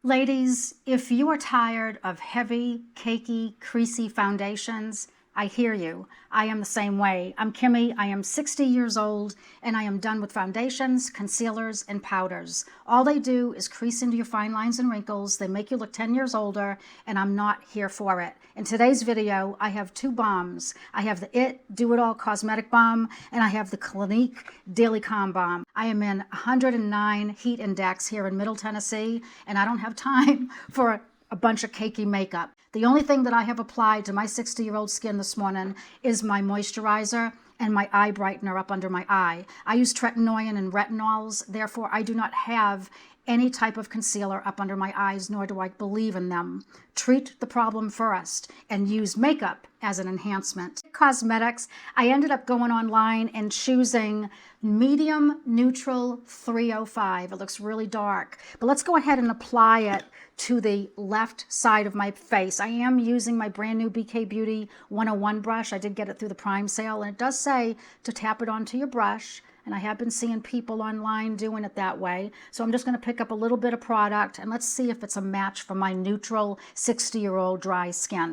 Ladies, if you are tired of heavy, cakey, creasy foundations, I hear you. I am the same way. I'm Kimmy. I am 60 years old, and I am done with foundations, concealers, and powders. All they do is crease into your fine lines and wrinkles. They make you look 10 years older, and I'm not here for it. In today's video, I have two balms. I have the Do It All Cosmetic Balm, and I have the Clinique Daily Calm Balm. I am in 109 heat index here in Middle Tennessee, and I don't have time for a bunch of cakey makeup. The only thing that I have applied to my 60-year-old skin this morning is my moisturizer and my eye brightener up under my eye. I use TRETINOIN and retinols, therefore I do not have any type of concealer up under my eyes, nor do I believe in them. Treat the problem first and use makeup as an enhancement. Cosmetics, I ended up going online and choosing medium neutral 305. It looks really dark, but let's go ahead and apply it to the left side of my face. I am using my brand new BK Beauty 101 brush. I did get it through the Prime sale, and it does say to tap it onto your brush. And I have been seeing people online doing it that way. So I'm just going to pick up a little bit of product and let's see if it's a match for my neutral 60-year-old dry skin.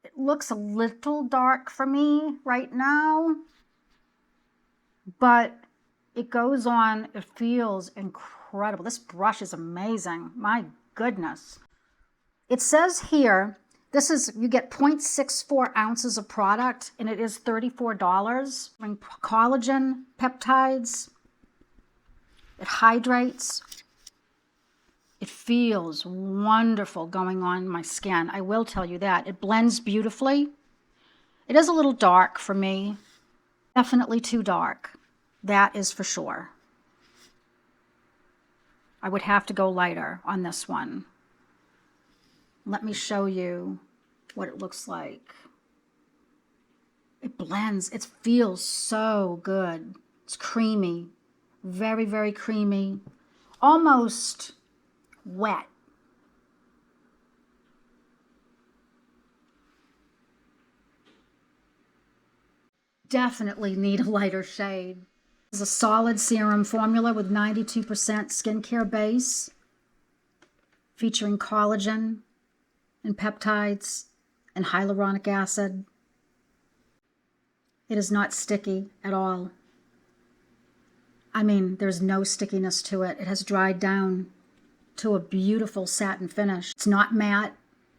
It looks a little dark for me right now, but it goes on, it feels incredible. This brush is amazing. My goodness. It says here, you get 0.64 ounces of product, and it is $34. Collagen peptides. It hydrates. It feels wonderful going on my skin. I will tell you that. It blends beautifully. It is a little dark for me. Definitely too dark. That is for sure. I would have to go lighter on this one. Let me show you what it looks like. It blends. It feels so good. It's creamy. Very, very creamy. Almost wet. Definitely need a lighter shade. It's a solid serum formula with 92% skincare base, featuring collagen and peptides and hyaluronic acid. It is not sticky at all. I mean, there's no stickiness to it. It has dried down to a beautiful satin finish. It's not matte.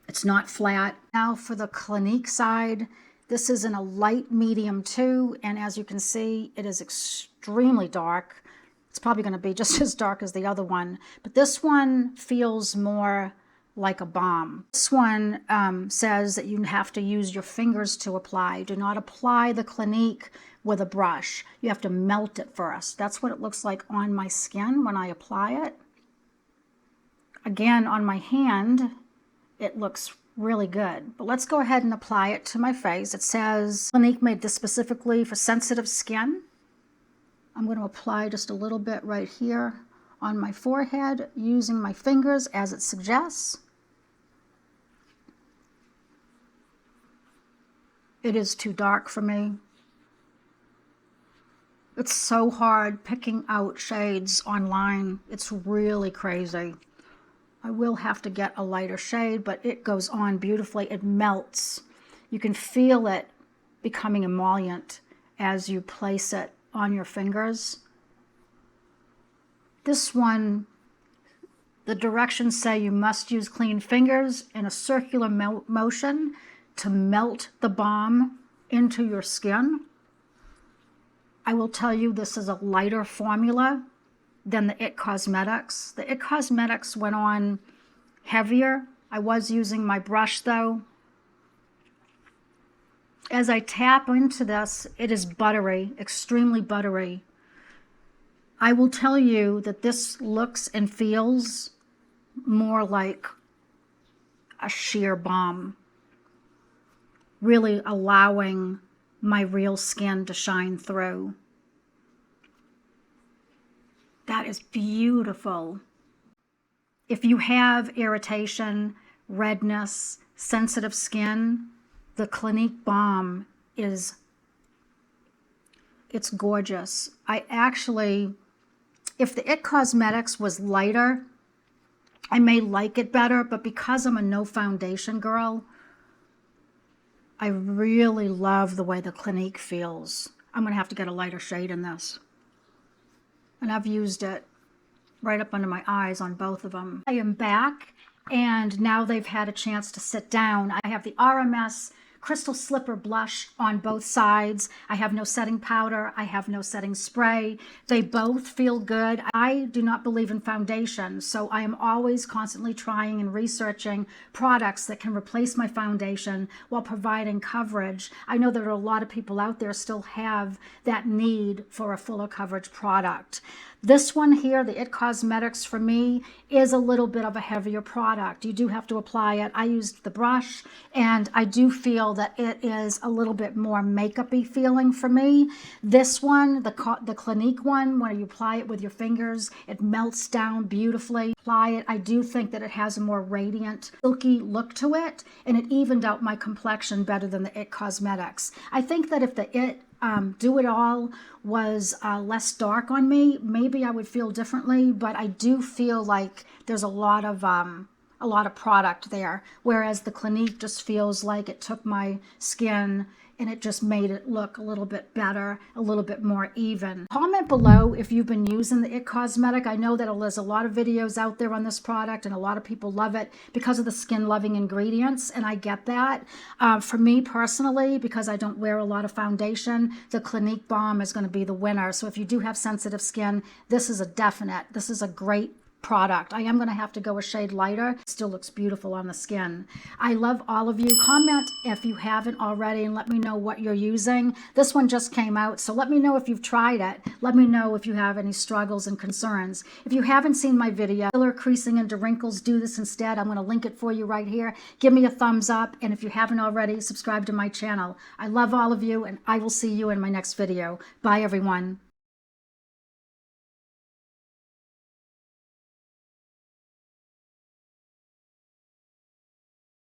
It's not flat. Now for the Clinique side, this is in a light medium too, and as you can see, it is extremely dark. It's probably going to be just as dark as the other one, but this one feels more like a balm. This one says that you have to use your fingers to apply. Do not apply the Clinique with a brush. You have to melt it first. That's what it looks like on my skin when I apply it. Again, on my hand, it looks really good. But let's go ahead and apply it to my face. It says Clinique made this specifically for sensitive skin. I'm going to apply just a little bit right here on my forehead using my fingers as it suggests. It is too dark for me. It's so hard picking out shades online. It's really crazy. I will have to get a lighter shade, but it goes on beautifully. It melts. You can feel it becoming emollient as you place it on your fingers. This one, the directions say you must use clean fingers in a circular motion to melt the balm into your skin. I will tell you this is a lighter formula than the IT Cosmetics. The IT Cosmetics went on heavier. I was using my brush though. As I tap into this, it is buttery, extremely buttery. I will tell you that this looks and feels more like a sheer balm, really allowing my real skin to shine through. That is beautiful. If you have irritation, redness, sensitive skin, the Clinique balm is It's gorgeous. I actually, if the IT Cosmetics was lighter, I may like it better, but because I'm a no foundation girl, I really love the way the Clinique feels. I'm going to have to get a lighter shade in this. And I've used it right up under my eyes on both of them. I am back, and now they've had a chance to sit down. I have the RMS Crystal Slipper Blush on both sides. I have no setting powder. I have no setting spray. They both feel good. I do not believe in foundation, so I am always constantly trying and researching products that can replace my foundation while providing coverage. I know there are a lot of people out there still have that need for a fuller coverage product. This one here, the IT Cosmetics, for me, is a little bit of a heavier product. You do have to apply it. I used the brush, and I do feel that it is a little bit more makeup-y feeling for me. This one, the Clinique one, when you apply it with your fingers, it melts down beautifully. Apply it. I do think that it has a more radiant, silky look to it, and it evened out my complexion better than the IT Cosmetics. I think that if the IT Do It All was less dark on me, maybe I would feel differently, but I do feel like there's a lot of product there, whereas the Clinique just feels like it took my skin and it just made it look a little bit better, a little bit more even. Comment below if you've been using the IT Cosmetic. I know that there's a lot of videos out there on this product and a lot of people love it because of the skin-loving ingredients, and I get that. For me personally, because I don't wear a lot of foundation, the Clinique Balm is going to be the winner. So if you do have sensitive skin, this is a great product. I am going to have to go a shade lighter. It still looks beautiful on the skin. I love all of you. Comment if you haven't already and let me know what you're using. This one just came out, so let me know if you've tried it. Let me know if you have any struggles and concerns. If you haven't seen my video, filler, creasing, into wrinkles, do this instead. I'm going to link it for you right here. Give me a thumbs up, and if you haven't already, subscribe to my channel. I love all of you, and I will see you in my next video. Bye, everyone.